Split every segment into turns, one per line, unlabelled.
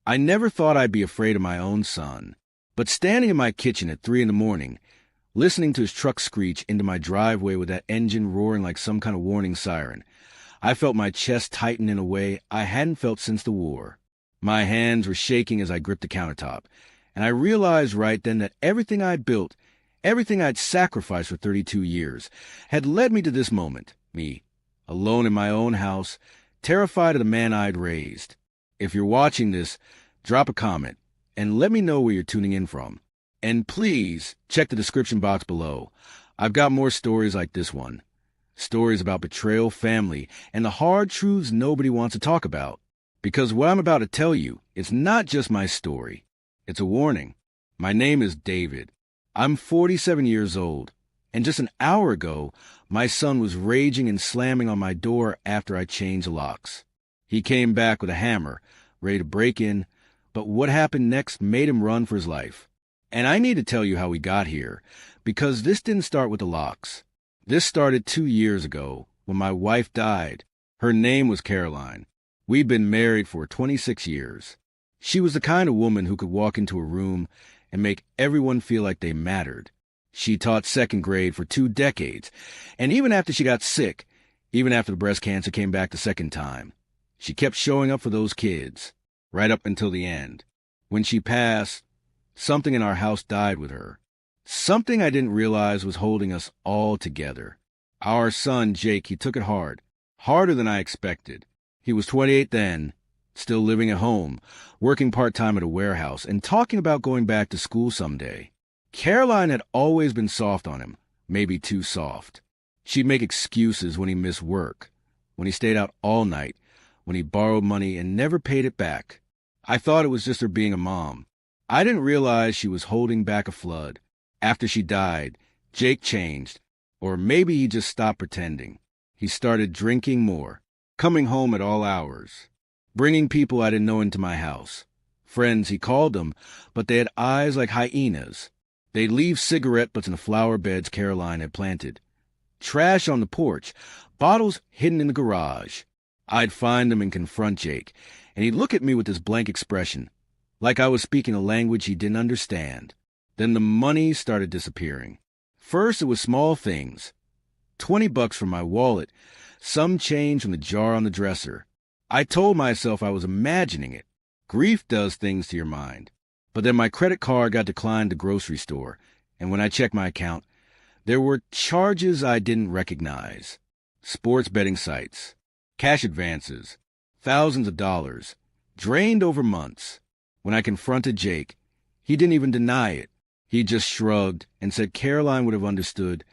I never thought I'd be afraid of my own son. But standing in my kitchen at 3 in the morning, listening to his truck screech into my driveway with that engine roaring like some kind of warning siren, I felt my chest tighten in a way I hadn't felt since the war. My hands were shaking as I gripped the countertop, and I realized right then that everything I'd built, everything I'd sacrificed for 32 years, had led me to this moment, me, alone in my own house, terrified of the man I'd raised. If you're watching this, drop a comment, and let me know where you're tuning in from. And please, check the description box below. I've got more stories like this one. Stories about betrayal, family, and the hard truths nobody wants to talk about. Because what I'm about to tell you, it's not just my story. It's a warning. My name is David. I'm 47 years old, and just an hour ago, my son was raging and slamming on my door after I changed the locks. He came back with a hammer, ready to break in, but what happened next made him run for his life. And I need to tell you how we got here, because this didn't start with the locks. This started 2 years ago, when my wife died. Her name was Caroline. We'd been married for 26 years. She was the kind of woman who could walk into a room and make everyone feel like they mattered. She taught second grade for 2 decades, and even after she got sick, even after the breast cancer came back the second time, she kept showing up for those kids, right up until the end. When she passed, something in our house died with her. Something I didn't realize was holding us all together. Our son, Jake, he took it hard, harder than I expected. He was 28 then, still living at home, working part-time at a warehouse, and talking about going back to school someday. Caroline had always been soft on him, maybe too soft. She'd make excuses when he missed work, when he stayed out all night, when he borrowed money and never paid it back. I thought it was just her being a mom. I didn't realize she was holding back a flood. After she died, Jake changed, or maybe he just stopped pretending. He started drinking more, coming home at all hours, bringing people I didn't know into my house. Friends, he called them, but they had eyes like hyenas. They'd leave cigarette butts in the flower beds Caroline had planted, trash on the porch, bottles hidden in the garage. I'd find them and confront Jake, and he'd look at me with this blank expression, like I was speaking a language he didn't understand. Then the money started disappearing. First, it was small things. $20 from my wallet, some change from the jar on the dresser. I told myself I was imagining it. Grief does things to your mind. But then my credit card got declined at the grocery store, and when I checked my account, there were charges I didn't recognize. Sports betting sites, cash advances, thousands of dollars, drained over months. When I confronted Jake, he didn't even deny it. He just shrugged and said Caroline would have understood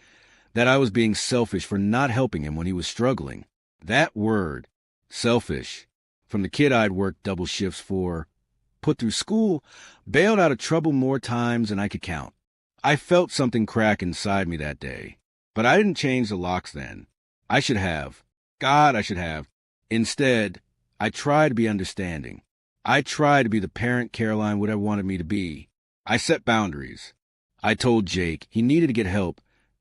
that I was being selfish for not helping him when he was struggling. That word, selfish, from the kid I'd worked double shifts for, put through school, bailed out of trouble more times than I could count. I felt something crack inside me that day, but I didn't change the locks then. I should have. God, I should have. Instead, I tried to be understanding. I tried to be the parent Caroline would have wanted me to be. I set boundaries. I told Jake he needed to get help,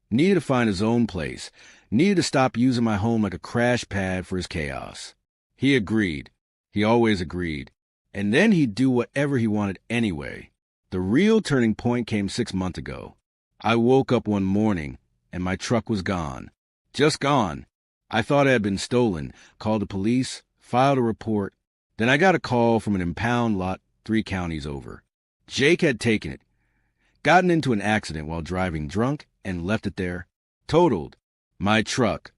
needed to find his own place, needed to stop using my home like a crash pad for his chaos. He agreed. He always agreed. And then he'd do whatever he wanted anyway. The real turning point came 6 months ago. I woke up one morning, and my truck was gone. Just gone. I thought it had been stolen, called the police, filed a report. Then I got a call from an impound lot 3 counties over. Jake had taken it, gotten into an accident while driving drunk, and left it there. Totaled. My truck,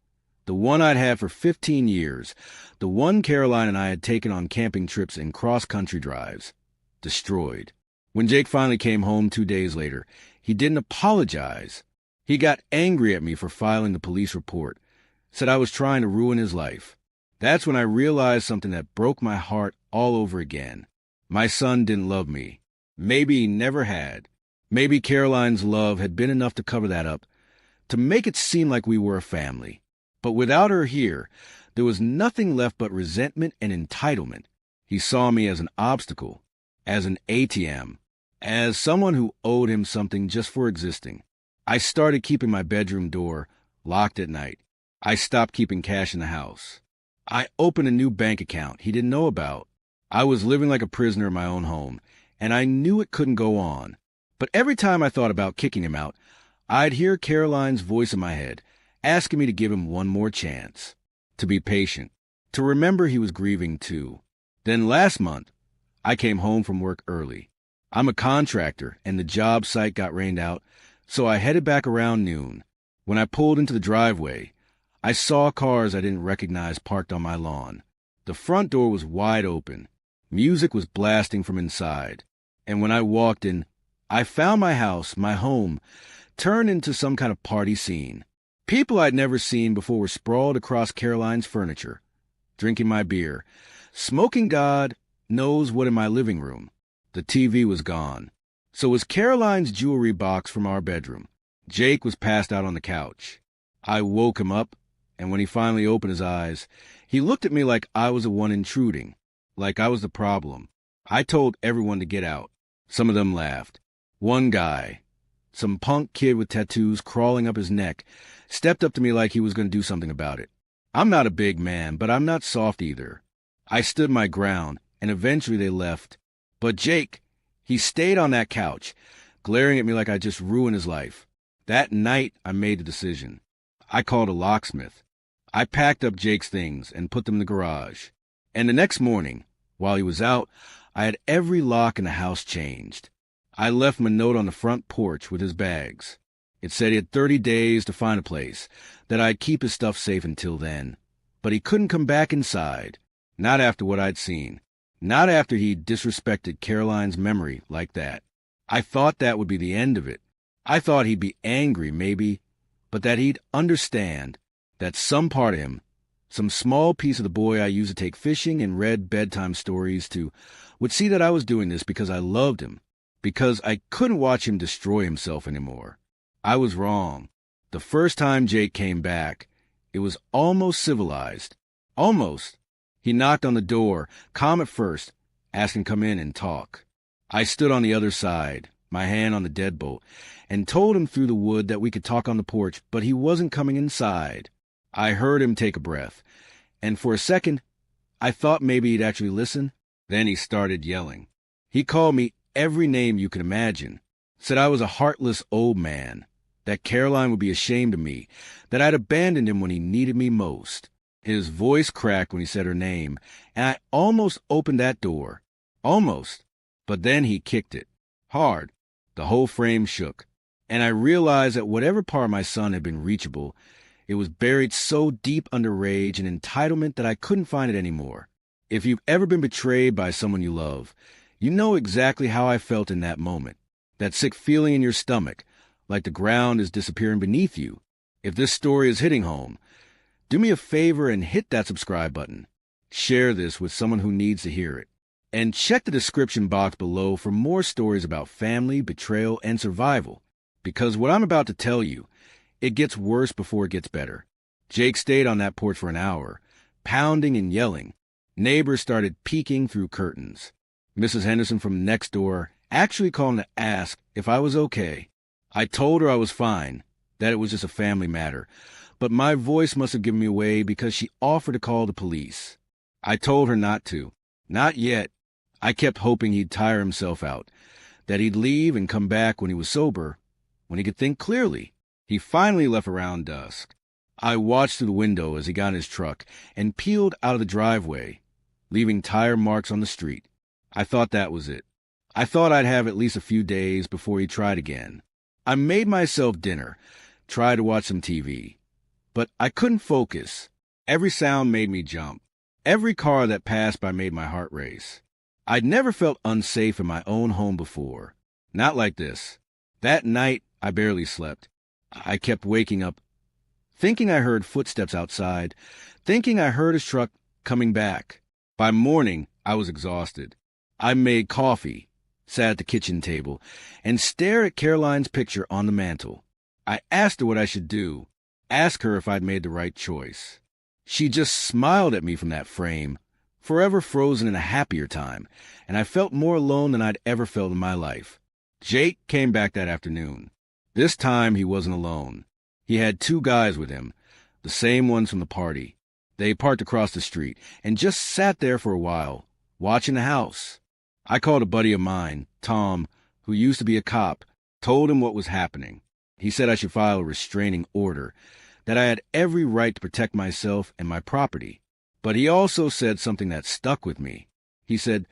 the one I'd had for 15 years, the one Caroline and I had taken on camping trips and cross-country drives. Destroyed. When Jake finally came home 2 days later, he didn't apologize. He got angry at me for filing the police report, said I was trying to ruin his life. That's when I realized something that broke my heart all over again. My son didn't love me. Maybe he never had. Maybe Caroline's love had been enough to cover that up, to make it seem like we were a family. But without her here, there was nothing left but resentment and entitlement. He saw me as an obstacle, as an ATM, as someone who owed him something just for existing. I started keeping my bedroom door locked at night. I stopped keeping cash in the house. I opened a new bank account he didn't know about. I was living like a prisoner in my own home, and I knew it couldn't go on. But every time I thought about kicking him out, I'd hear Caroline's voice in my head, asking me to give him one more chance, to be patient, to remember he was grieving too. Then last month, I came home from work early. I'm a contractor, and the job site got rained out, so I headed back around noon. When I pulled into the driveway, I saw cars I didn't recognize parked on my lawn. The front door was wide open. Music was blasting from inside. And when I walked in, I found my house, my home, turned into some kind of party scene. People I'd never seen before were sprawled across Caroline's furniture, drinking my beer, smoking God knows what in my living room. The TV was gone. So was Caroline's jewelry box from our bedroom. Jake was passed out on the couch. I woke him up, and when he finally opened his eyes, he looked at me like I was the one intruding, like I was the problem. I told everyone to get out. Some of them laughed. One guy, some punk kid with tattoos crawling up his neck, stepped up to me like he was going to do something about it. I'm not a big man, but I'm not soft either. I stood my ground, and eventually they left. But Jake, he stayed on that couch, glaring at me like I just ruined his life. That night, I made the decision. I called a locksmith. I packed up Jake's things and put them in the garage. And the next morning, while he was out, I had every lock in the house changed. I left him a note on the front porch with his bags. It said he had 30 days to find a place, that I'd keep his stuff safe until then. But he couldn't come back inside. Not after what I'd seen. Not after he'd disrespected Caroline's memory like that. I thought that would be the end of it. I thought he'd be angry, maybe, but that he'd understand that some part of him, some small piece of the boy I used to take fishing and read bedtime stories to, would see that I was doing this because I loved him, because I couldn't watch him destroy himself anymore. I was wrong. The first time Jake came back, it was almost civilized. Almost. He knocked on the door, calm at first, asking to come in and talk. I stood on the other side, my hand on the deadbolt, and told him through the wood that we could talk on the porch, but he wasn't coming inside. I heard him take a breath, and for a second, I thought maybe he'd actually listen. Then he started yelling. He called me every name you could imagine, said I was a heartless old man, that Caroline would be ashamed of me, that I'd abandoned him when he needed me most. His voice cracked when he said her name, and I almost opened that door. Almost. But then he kicked it. Hard. The whole frame shook. And I realized that whatever part of my son had been reachable, it was buried so deep under rage and entitlement that I couldn't find it anymore. If you've ever been betrayed by someone you love, you know exactly how I felt in that moment. That sick feeling in your stomach, like the ground is disappearing beneath you. If this story is hitting home, do me a favor and hit that subscribe button. Share this with someone who needs to hear it. And check the description box below for more stories about family, betrayal, and survival. Because what I'm about to tell you, it gets worse before it gets better. Jake stayed on that porch for an hour, pounding and yelling. Neighbors started peeking through curtains. Mrs. Henderson from next door actually called to ask if I was okay. I told her I was fine, that it was just a family matter. But my voice must have given me away because she offered to call the police. I told her not to. Not yet. I kept hoping he'd tire himself out, that he'd leave and come back when he was sober, when he could think clearly. He finally left around dusk. I watched through the window as he got in his truck and peeled out of the driveway, leaving tire marks on the street. I thought that was it. I thought I'd have at least a few days before he tried again. I made myself dinner, tried to watch some TV. But I couldn't focus. Every sound made me jump. Every car that passed by made my heart race. I'd never felt unsafe in my own home before. Not like this. That night, I barely slept. I kept waking up, thinking I heard footsteps outside, thinking I heard his truck coming back. By morning, I was exhausted. I made coffee, sat at the kitchen table, and stared at Caroline's picture on the mantel. I asked her what I should do. Ask her if I'd made the right choice. She just smiled at me from that frame, forever frozen in a happier time, and I felt more alone than I'd ever felt in my life. Jake came back that afternoon. This time he wasn't alone. He had 2 guys with him, the same ones from the party. They parked across the street and just sat there for a while, watching the house. I called a buddy of mine, Tom, who used to be a cop, told him what was happening. He said I should file a restraining order, that I had every right to protect myself and my property. But he also said something that stuck with me. He said,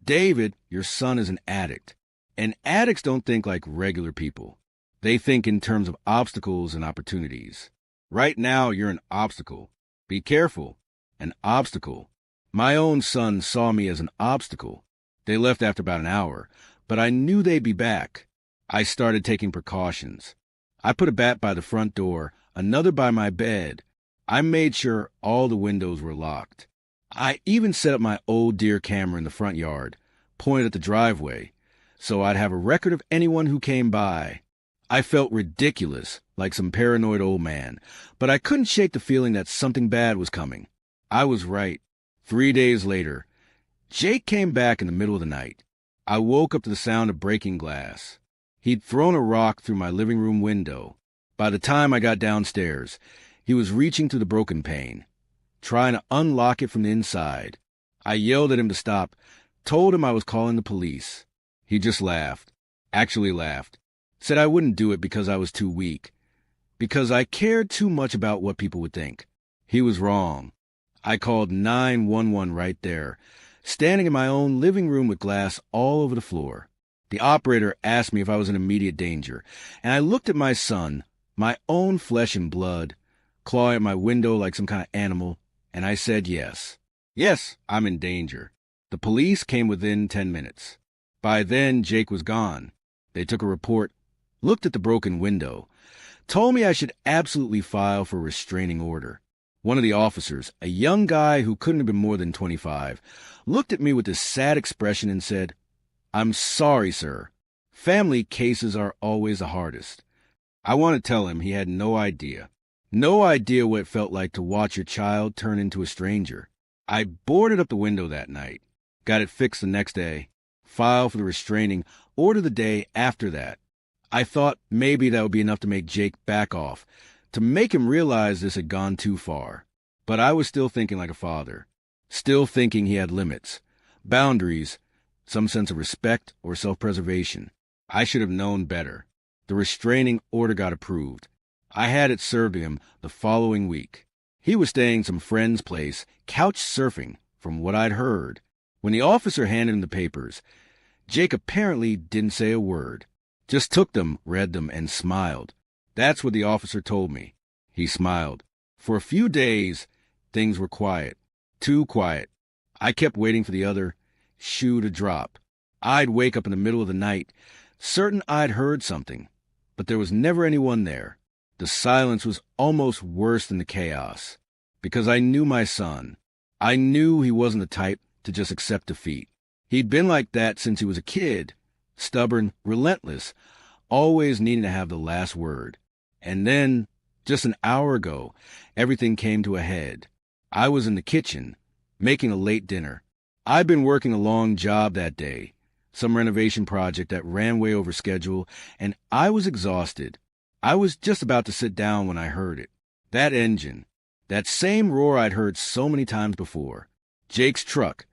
"David, your son is an addict. And addicts don't think like regular people. They think in terms of obstacles and opportunities. Right now, you're an obstacle. Be careful. An obstacle." My own son saw me as an obstacle. They left after about an hour, but I knew they'd be back. I started taking precautions. I put a bat by the front door, another by my bed. I made sure all the windows were locked. I even set up my old deer camera in the front yard, pointed at the driveway, so I'd have a record of anyone who came by. I felt ridiculous, like some paranoid old man, but I couldn't shake the feeling that something bad was coming. I was right. 3 days later, Jake came back in the middle of the night. I woke up to the sound of breaking glass. He'd thrown a rock through my living room window. By the time I got downstairs, he was reaching through the broken pane, trying to unlock it from the inside. I yelled at him to stop, told him I was calling the police. He just laughed, actually laughed, said I wouldn't do it because I was too weak, because I cared too much about what people would think. He was wrong. I called 911 right there, standing in my own living room with glass all over the floor. The operator asked me if I was in immediate danger, and I looked at my son, my own flesh and blood, clawing at my window like some kind of animal, and I said yes. Yes, I'm in danger. The police came within 10 minutes. By then, Jake was gone. They took a report, looked at the broken window, told me I should absolutely file for a restraining order. One of the officers, a young guy who couldn't have been more than 25, looked at me with this sad expression and said, "I'm sorry, sir. Family cases are always the hardest." I want to tell him he had no idea. No idea what it felt like to watch your child turn into a stranger. I boarded up the window that night, got it fixed the next day, filed for the restraining order the day after that. I thought maybe that would be enough to make Jake back off, to make him realize this had gone too far. But I was still thinking like a father, still thinking he had limits, boundaries, some sense of respect or self-preservation. I should have known better. The restraining order got approved. I had it served to him the following week. He was staying some friend's place, couch surfing, from what I'd heard. When the officer handed him the papers, Jake apparently didn't say a word, just took them, read them, and smiled. That's what the officer told me. He smiled. For a few days, things were quiet. Too quiet. I kept waiting for the other shoe to drop. I'd wake up in the middle of the night, certain I'd heard something, but there was never anyone there. The silence was almost worse than the chaos, because I knew my son. I knew he wasn't the type to just accept defeat. He'd been like that since he was a kid, stubborn, relentless, always needing to have the last word. And then, just an hour ago, everything came to a head. I was in the kitchen, making a late dinner. I'd been working a long job that day, some renovation project that ran way over schedule, and I was exhausted. I was just about to sit down when I heard it. That engine, that same roar I'd heard so many times before. Jake's truck,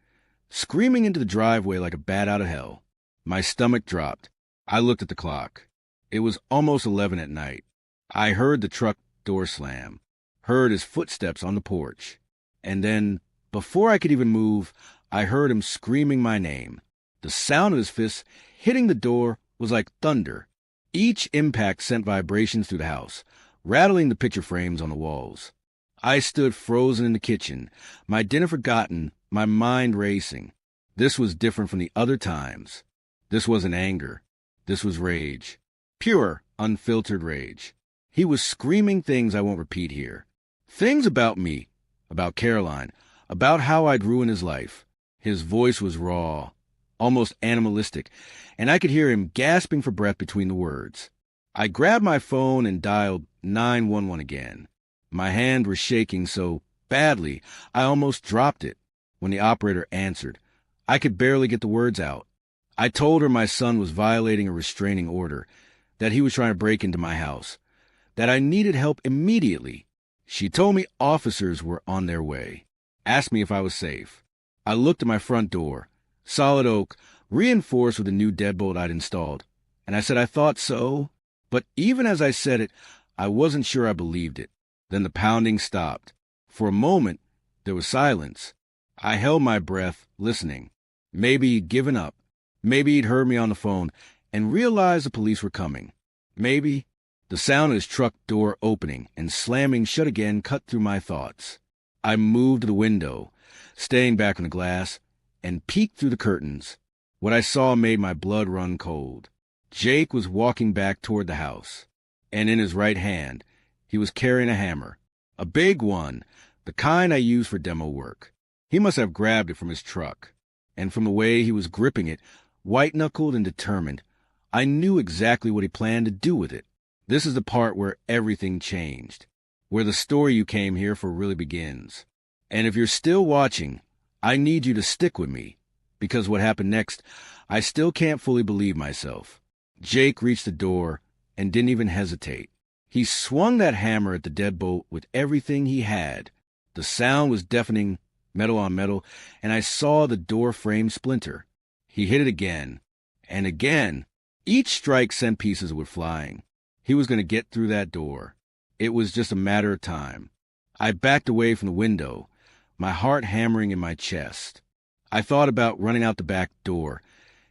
screaming into the driveway like a bat out of hell. My stomach dropped. I looked at the clock. It was almost 11 at night. I heard the truck door slam, heard his footsteps on the porch, and then, before I could even move, I heard him screaming my name. The sound of his fists hitting the door was like thunder. Each impact sent vibrations through the house, rattling the picture frames on the walls. I stood frozen in the kitchen, my dinner forgotten, my mind racing. This was different from the other times. This wasn't anger. This was rage. Pure, unfiltered rage. He was screaming things I won't repeat here. Things about me, about Caroline, about how I'd ruined his life. His voice was raw, almost animalistic, and I could hear him gasping for breath between the words. I grabbed my phone and dialed 911 again. My hand was shaking so badly I almost dropped it. When the operator answered, I could barely get the words out. I told her my son was violating a restraining order, that he was trying to break into my house, that I needed help immediately. She told me officers were on their way, asked me if I was safe. I looked at my front door, solid oak, reinforced with a new deadbolt I'd installed, and I said I thought so, but even as I said it, I wasn't sure I believed it. Then the pounding stopped. For a moment, there was silence. I held my breath, listening. Maybe he'd given up. Maybe he'd heard me on the phone and realized the police were coming. Maybe the sound of his truck door opening and slamming shut again cut through my thoughts. I moved to the window, staying back from the glass, and peeked through the curtains. What I saw made my blood run cold. Jake was walking back toward the house, and in his right hand, he was carrying a hammer. A big one, the kind I use for demo work. He must have grabbed it from his truck, and from the way he was gripping it, white-knuckled and determined, I knew exactly what he planned to do with it. This is the part where everything changed, where the story you came here for really begins. And if you're still watching, I need you to stick with me, because what happened next, I still can't fully believe myself. Jake reached the door and didn't even hesitate. He swung that hammer at the deadbolt with everything he had. The sound was deafening, metal on metal, and I saw the door frame splinter. He hit it again, and again. Each strike sent pieces of wood flying. He was going to get through that door. It was just a matter of time. I backed away from the window, my heart hammering in my chest. I thought about running out the back door,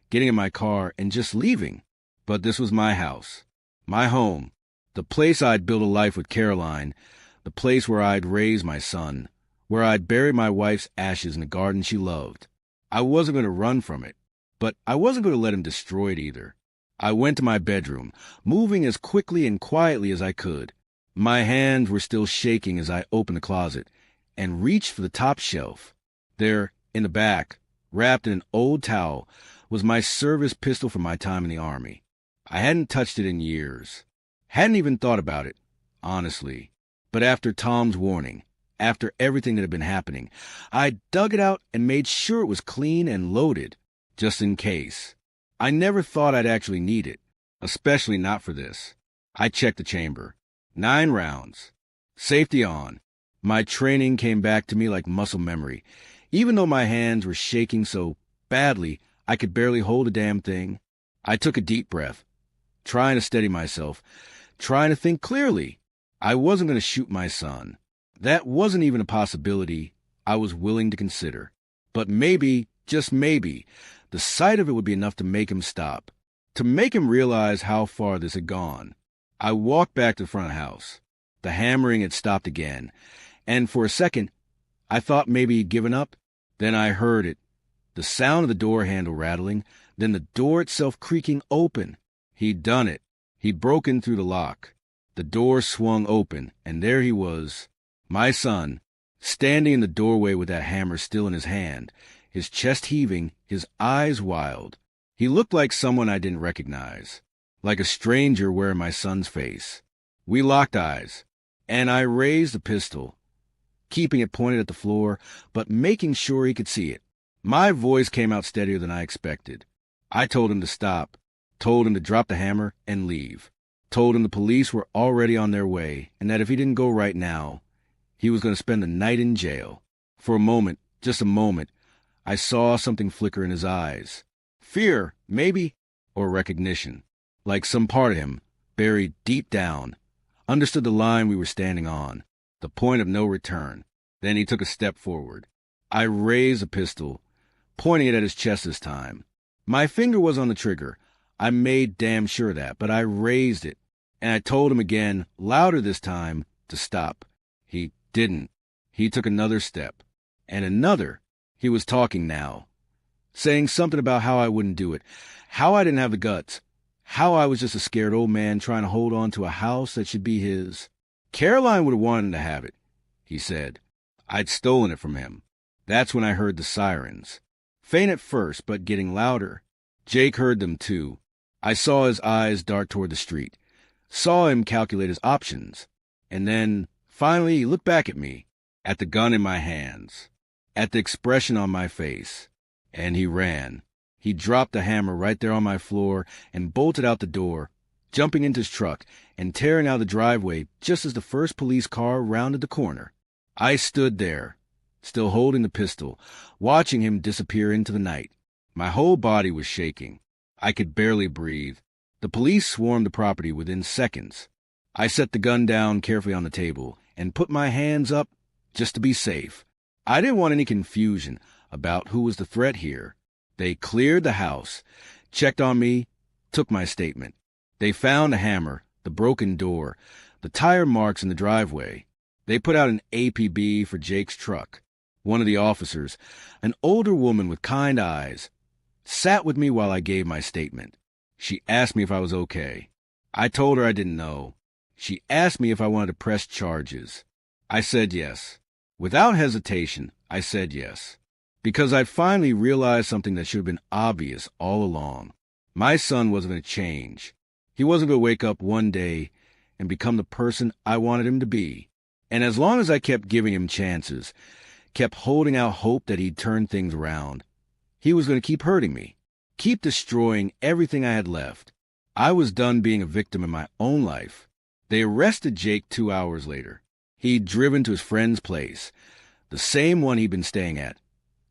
getting in my car, and just leaving. But this was my house, my home, the place I'd built a life with Caroline, the place where I'd raise my son, where I'd bury my wife's ashes in the garden she loved. I wasn't going to run from it, but I wasn't going to let him destroy it either. I went to my bedroom, moving as quickly and quietly as I could. My hands were still shaking as I opened the closet and reached for the top shelf. There, in the back, wrapped in an old towel, was my service pistol from my time in the Army. I hadn't touched it in years. Hadn't even thought about it, honestly. But after Tom's warning, after everything that had been happening, I dug it out and made sure it was clean and loaded, just in case. I never thought I'd actually need it, especially not for this. I checked the chamber. 9 rounds. Safety on. My training came back to me like muscle memory, even though my hands were shaking so badly I could barely hold a damn thing. I took a deep breath, trying to steady myself, trying to think clearly. I wasn't going to shoot my son. That wasn't even a possibility I was willing to consider. But maybe, just maybe, the sight of it would be enough to make him stop, to make him realize how far this had gone. I walked back to the front of the house. The hammering had stopped again, and for a second, I thought maybe he'd given up. Then I heard it, the sound of the door handle rattling, then the door itself creaking open. He'd done it. He'd broken through the lock. The door swung open, and there he was, my son, standing in the doorway with that hammer still in his hand, his chest heaving, his eyes wild. He looked like someone I didn't recognize, like a stranger wearing my son's face. We locked eyes, and I raised the pistol, keeping it pointed at the floor, but making sure he could see it. My voice came out steadier than I expected. I told him to stop, told him to drop the hammer and leave, told him the police were already on their way, and that if he didn't go right now, he was going to spend the night in jail. For a moment, just a moment, I saw something flicker in his eyes. Fear, maybe, or recognition. Like some part of him, buried deep down, understood the line we were standing on, the point of no return. Then he took a step forward. I raised a pistol, pointing it at his chest this time. My finger was on the trigger. I made damn sure of that, but I raised it, and I told him again, louder this time, to stop. He didn't. He took another step, and another. He was talking now, saying something about how I wouldn't do it, how I didn't have the guts, how I was just a scared old man trying to hold on to a house that should be his. Caroline would have wanted to have it, he said. I'd stolen it from him. That's when I heard the sirens. Faint at first, but getting louder. Jake heard them too. I saw his eyes dart toward the street, saw him calculate his options, and then, finally, he looked back at me, at the gun in my hands, at the expression on my face, and he ran. He dropped the hammer right there on my floor and bolted out the door, jumping into his truck and tearing out the driveway just as the first police car rounded the corner. I stood there, still holding the pistol, watching him disappear into the night. My whole body was shaking. I could barely breathe. The police swarmed the property within seconds. I set the gun down carefully on the table and put my hands up just to be safe. I didn't want any confusion about who was the threat here. They cleared the house, checked on me, took my statement. They found a hammer, the broken door, the tire marks in the driveway. They put out an APB for Jake's truck. One of the officers, an older woman with kind eyes, sat with me while I gave my statement. She asked me if I was okay. I told her I didn't know. She asked me if I wanted to press charges. I said yes. Without hesitation, I said yes. Because I'd finally realized something that should have been obvious all along. My son wasn't going to change. He wasn't going to wake up one day and become the person I wanted him to be. And as long as I kept giving him chances, kept holding out hope that he'd turn things around, he was going to keep hurting me, keep destroying everything I had left. I was done being a victim in my own life. They arrested Jake 2 hours later. He'd driven to his friend's place, the same one he'd been staying at,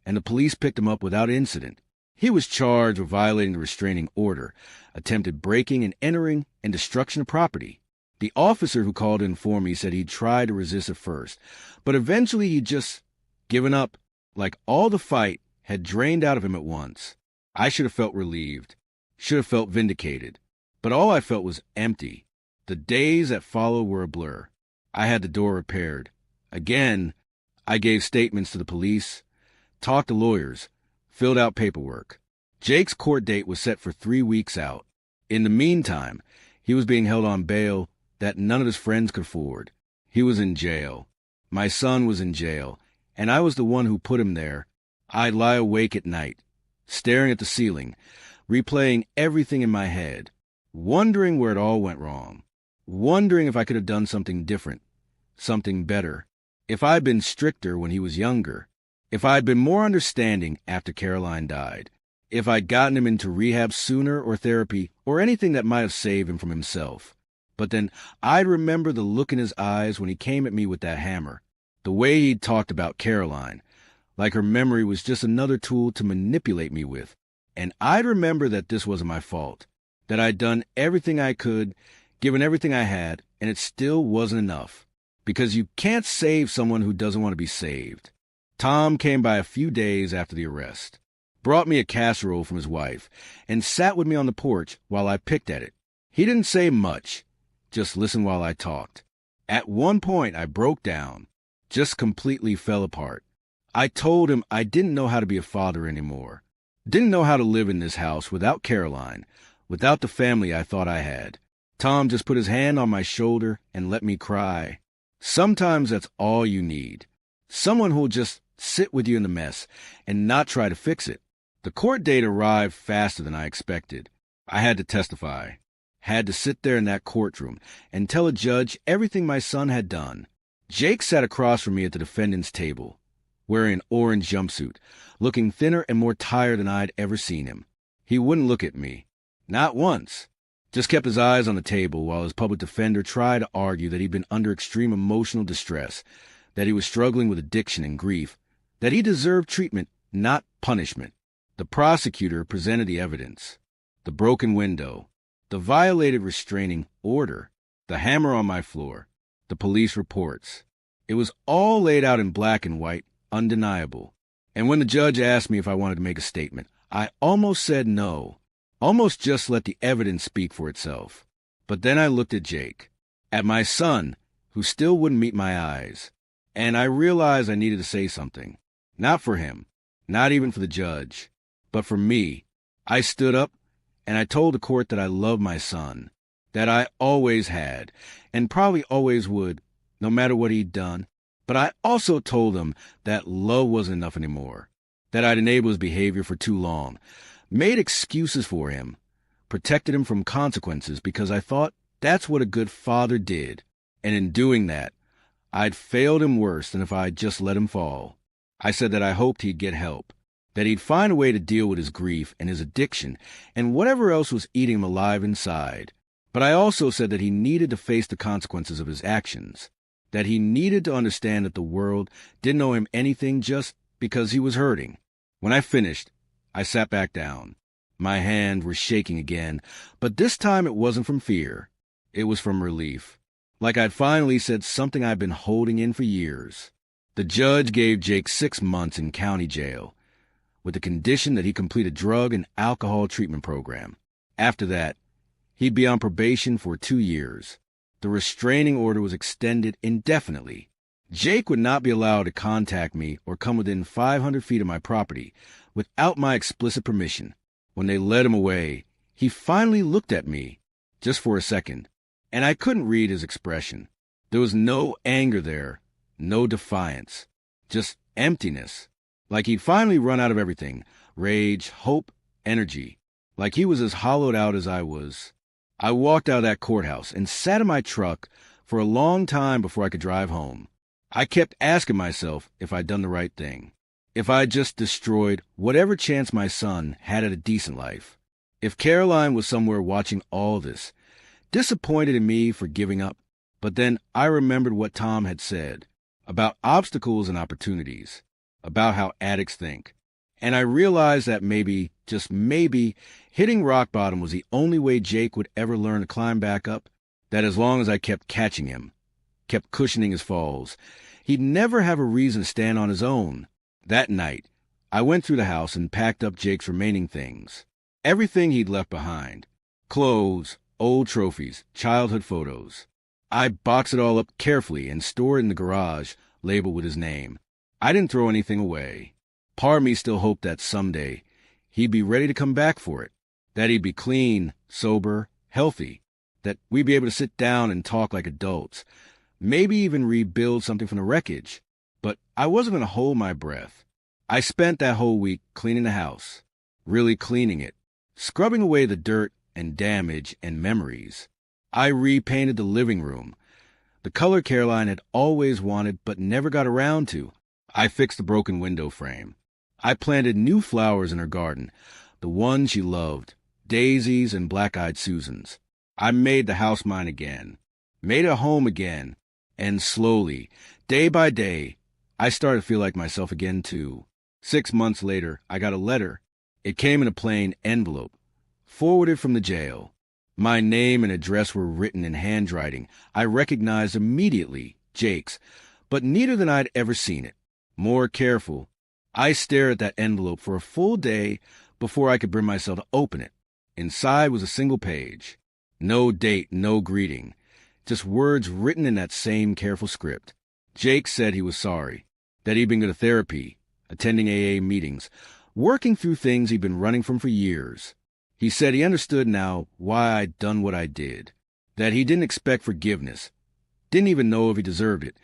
and the police picked him up without incident. He was charged with violating the restraining order, attempted breaking and entering, and destruction of property. The officer who called in for me said he'd tried to resist at first, but eventually he'd just given up, like all the fight had drained out of him at once. I should have felt relieved, should have felt vindicated, but all I felt was empty. The days that followed were a blur. I had the door repaired. Again, I gave statements to the police, talked to lawyers, filled out paperwork. Jake's court date was set for 3 weeks out. In the meantime, he was being held on bail that none of his friends could afford. He was in jail. My son was in jail, and I was the one who put him there. I'd lie awake at night, staring at the ceiling, replaying everything in my head, wondering where it all went wrong, wondering if I could have done something different, something better, if I'd been stricter when he was younger, if I'd been more understanding after Caroline died, if I'd gotten him into rehab sooner or therapy or anything that might have saved him from himself. But then I'd remember the look in his eyes when he came at me with that hammer, the way he'd talked about Caroline, like her memory was just another tool to manipulate me with. And I'd remember that this wasn't my fault, that I'd done everything I could, given everything I had, and it still wasn't enough. Because you can't save someone who doesn't want to be saved. Tom came by a few days after the arrest, brought me a casserole from his wife, and sat with me on the porch while I picked at it. He didn't say much, just listened while I talked. At one point, I broke down, just completely fell apart. I told him I didn't know how to be a father anymore. Didn't know how to live in this house without Caroline, without the family I thought I had. Tom just put his hand on my shoulder and let me cry. Sometimes that's all you need. Someone who'll just sit with you in the mess and not try to fix it. The court date arrived faster than I expected. I had to testify. Had to sit there in that courtroom and tell a judge everything my son had done. Jake sat across from me at the defendant's table, wearing an orange jumpsuit, looking thinner and more tired than I'd ever seen him. He wouldn't look at me. Not once. Just kept his eyes on the table while his public defender tried to argue that he'd been under extreme emotional distress, that he was struggling with addiction and grief, that he deserved treatment, not punishment. The prosecutor presented the evidence. The broken window, the violated restraining order, the hammer on my floor, the police reports. It was all laid out in black and white, undeniable. And when the judge asked me if I wanted to make a statement, I almost said no. Almost just let the evidence speak for itself. But then I looked at Jake, at my son, who still wouldn't meet my eyes, and I realized I needed to say something. Not for him, not even for the judge, but for me. I stood up, and I told the court that I loved my son, that I always had, and probably always would, no matter what he'd done. But I also told him that love wasn't enough anymore, that I'd enabled his behavior for too long, made excuses for him, protected him from consequences because I thought that's what a good father did. And in doing that, I'd failed him worse than if I'd just let him fall. I said that I hoped he'd get help, that he'd find a way to deal with his grief and his addiction and whatever else was eating him alive inside. But I also said that he needed to face the consequences of his actions, that he needed to understand that the world didn't owe him anything just because he was hurting. When I finished, I sat back down. My hands were shaking again, but this time it wasn't from fear. It was from relief. Like I'd finally said something I'd been holding in for years. The judge gave Jake 6 months in county jail, with the condition that he complete a drug and alcohol treatment program. After that, he'd be on probation for 2 years. The restraining order was extended indefinitely. Jake would not be allowed to contact me or come within 500 feet of my property without my explicit permission. When they led him away, he finally looked at me, just for a second, and I couldn't read his expression. There was no anger there, no defiance, just emptiness. Like he'd finally run out of everything, rage, hope, energy. Like he was as hollowed out as I was. I walked out of that courthouse and sat in my truck for a long time before I could drive home. I kept asking myself if I'd done the right thing. If I'd just destroyed whatever chance my son had at a decent life. If Caroline was somewhere watching all this, disappointed in me for giving up. But then I remembered what Tom had said about obstacles and opportunities, about how addicts think. And I realized that maybe, just maybe, hitting rock bottom was the only way Jake would ever learn to climb back up. That as long as I kept catching him, kept cushioning his falls, he'd never have a reason to stand on his own. That night, I went through the house and packed up Jake's remaining things. Everything he'd left behind. Clothes, old trophies, childhood photos. I boxed it all up carefully and stored it in the garage, labeled with his name. I didn't throw anything away. Part of me still hoped that someday he'd be ready to come back for it, that he'd be clean, sober, healthy, that we'd be able to sit down and talk like adults, maybe even rebuild something from the wreckage. But I wasn't going to hold my breath. I spent that whole week cleaning the house, really cleaning it, scrubbing away the dirt and damage and memories. I repainted the living room, the color Caroline had always wanted but never got around to. I fixed the broken window frame. I planted new flowers in her garden, the ones she loved, daisies and black-eyed Susans. I made the house mine again, made a home again, and slowly, day by day, I started to feel like myself again, too. 6 months later, I got a letter. It came in a plain envelope, forwarded from the jail. My name and address were written in handwriting I recognized immediately, Jake's, but neater than I'd ever seen it. More careful, I stared at that envelope for a full day before I could bring myself to open it. Inside was a single page. No date, no greeting. Just words written in that same careful script. Jake said he was sorry, that he'd been to therapy, attending AA meetings, working through things he'd been running from for years. He said he understood now why I'd done what I did, that he didn't expect forgiveness, didn't even know if he deserved it,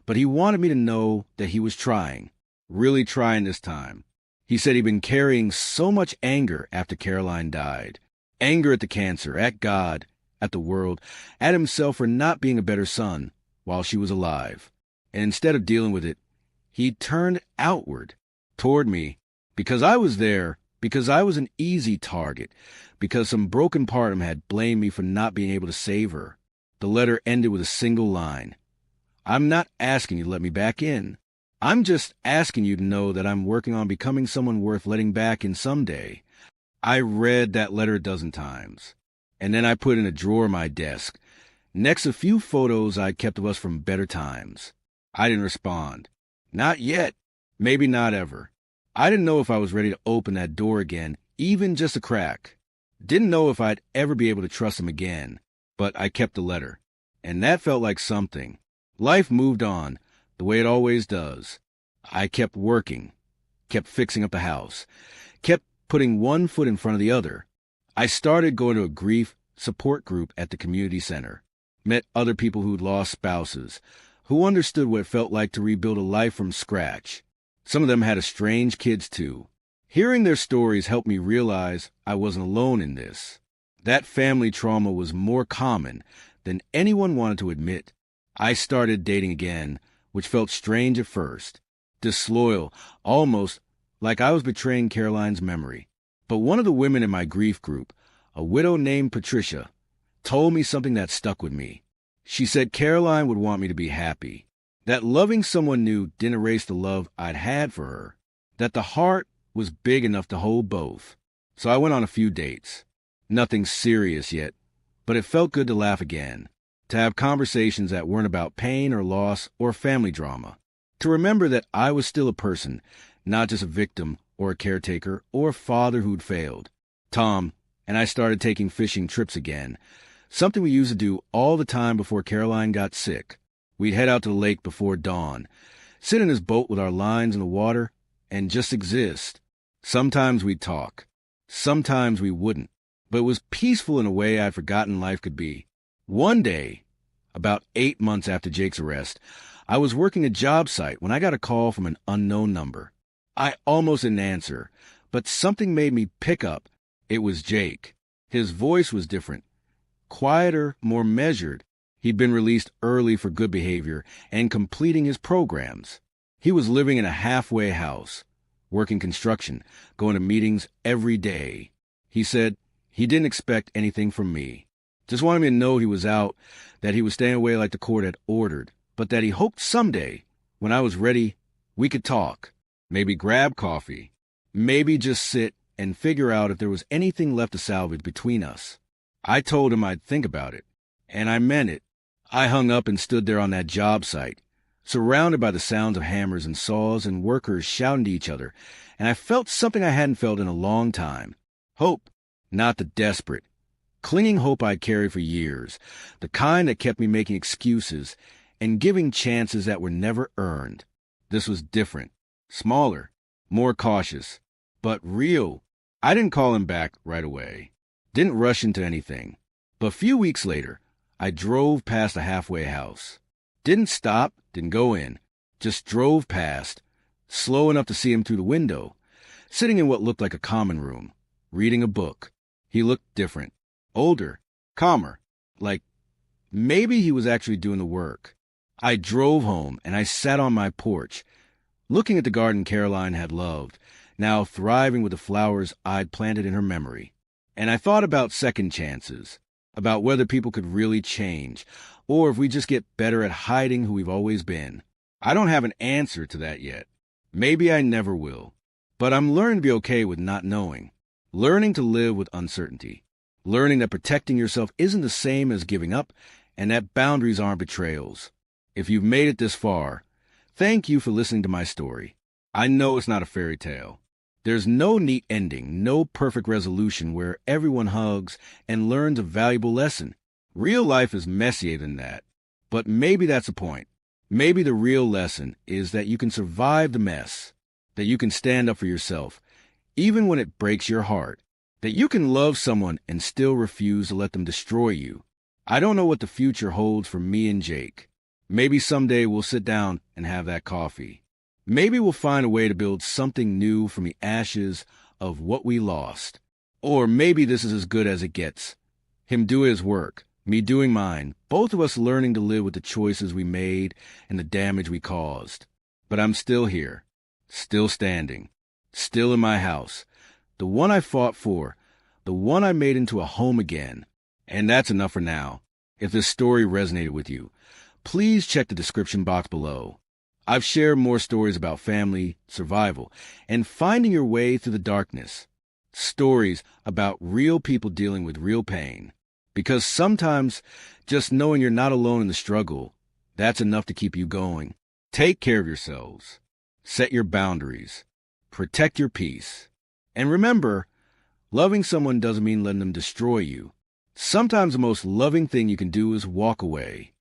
but he wanted me to know that he was trying, really trying this time. He said he'd been carrying so much anger after Caroline died, anger at the cancer, at God, at the world, at himself for not being a better son while she was alive. And instead of dealing with it, he turned outward, toward me, because I was there, because I was an easy target, because some broken part of him had blamed me for not being able to save her. The letter ended with a single line. I'm not asking you to let me back in. I'm just asking you to know that I'm working on becoming someone worth letting back in someday. I read that letter a dozen times, and then I put it in a drawer of my desk, next to a few photos I kept of us from better times. I didn't respond. Not yet. Maybe not ever. I didn't know if I was ready to open that door again, even just a crack. Didn't know if I'd ever be able to trust him again, but I kept the letter, and that felt like something. Life moved on, the way it always does. I kept working, kept fixing up the house, kept putting one foot in front of the other. I started going to a grief support group at the community center, met other people who'd lost spouses, who understood what it felt like to rebuild a life from scratch. Some of them had estranged kids, too. Hearing their stories helped me realize I wasn't alone in this. That family trauma was more common than anyone wanted to admit. I started dating again, which felt strange at first. Disloyal, almost like I was betraying Caroline's memory. But one of the women in my grief group, a widow named Patricia, told me something that stuck with me. She said Caroline would want me to be happy, that loving someone new didn't erase the love I'd had for her, that the heart was big enough to hold both. So I went on a few dates. Nothing serious yet, but it felt good to laugh again, to have conversations that weren't about pain or loss or family drama, to remember that I was still a person, not just a victim or a caretaker or a father who'd failed. Tom and I started taking fishing trips again, something we used to do all the time before Caroline got sick. We'd head out to the lake before dawn, sit in his boat with our lines in the water, and just exist. Sometimes we'd talk. Sometimes we wouldn't. But it was peaceful in a way I'd forgotten life could be. One day, about 8 months after Jake's arrest, I was working a job site when I got a call from an unknown number. I almost didn't answer, but something made me pick up. It was Jake. His voice was different, quieter, more measured. He'd been released early for good behavior and completing his programs. He was living in a halfway house, working construction, going to meetings every day. He said he didn't expect anything from me. Just wanted me to know he was out, that he was staying away like the court had ordered, but that he hoped someday, when I was ready, we could talk. Maybe grab coffee. Maybe just sit and figure out if there was anything left to salvage between us. I told him I'd think about it, and I meant it. I hung up and stood there on that job site, surrounded by the sounds of hammers and saws and workers shouting to each other, and I felt something I hadn't felt in a long time. Hope, not the desperate, clinging hope I'd carried for years, the kind that kept me making excuses and giving chances that were never earned. This was different, smaller, more cautious, but real. I didn't call him back right away, didn't rush into anything. But a few weeks later, I drove past a halfway house. Didn't stop, didn't go in, just drove past, slow enough to see him through the window, sitting in what looked like a common room, reading a book. He looked different, older, calmer, like maybe he was actually doing the work. I drove home and I sat on my porch, looking at the garden Caroline had loved, now thriving with the flowers I'd planted in her memory. And I thought about second chances, about whether people could really change, or if we just get better at hiding who we've always been. I don't have an answer to that yet. Maybe I never will. But I'm learning to be okay with not knowing, learning to live with uncertainty, learning that protecting yourself isn't the same as giving up, and that boundaries aren't betrayals. If you've made it this far, thank you for listening to my story. I know it's not a fairy tale. There's no neat ending, no perfect resolution where everyone hugs and learns a valuable lesson. Real life is messier than that. But maybe that's the point. Maybe the real lesson is that you can survive the mess, that you can stand up for yourself, even when it breaks your heart, that you can love someone and still refuse to let them destroy you. I don't know what the future holds for me and Jake. Maybe someday we'll sit down and have that coffee. Maybe we'll find a way to build something new from the ashes of what we lost. Or maybe this is as good as it gets. Him doing his work, me doing mine, both of us learning to live with the choices we made and the damage we caused. But I'm still here, still standing, still in my house, the one I fought for, the one I made into a home again. And that's enough for now. If this story resonated with you, please check the description box below. I've shared more stories about family, survival, and finding your way through the darkness. Stories about real people dealing with real pain. Because sometimes just knowing you're not alone in the struggle, that's enough to keep you going. Take care of yourselves. Set your boundaries. Protect your peace. And remember, loving someone doesn't mean letting them destroy you. Sometimes the most loving thing you can do is walk away.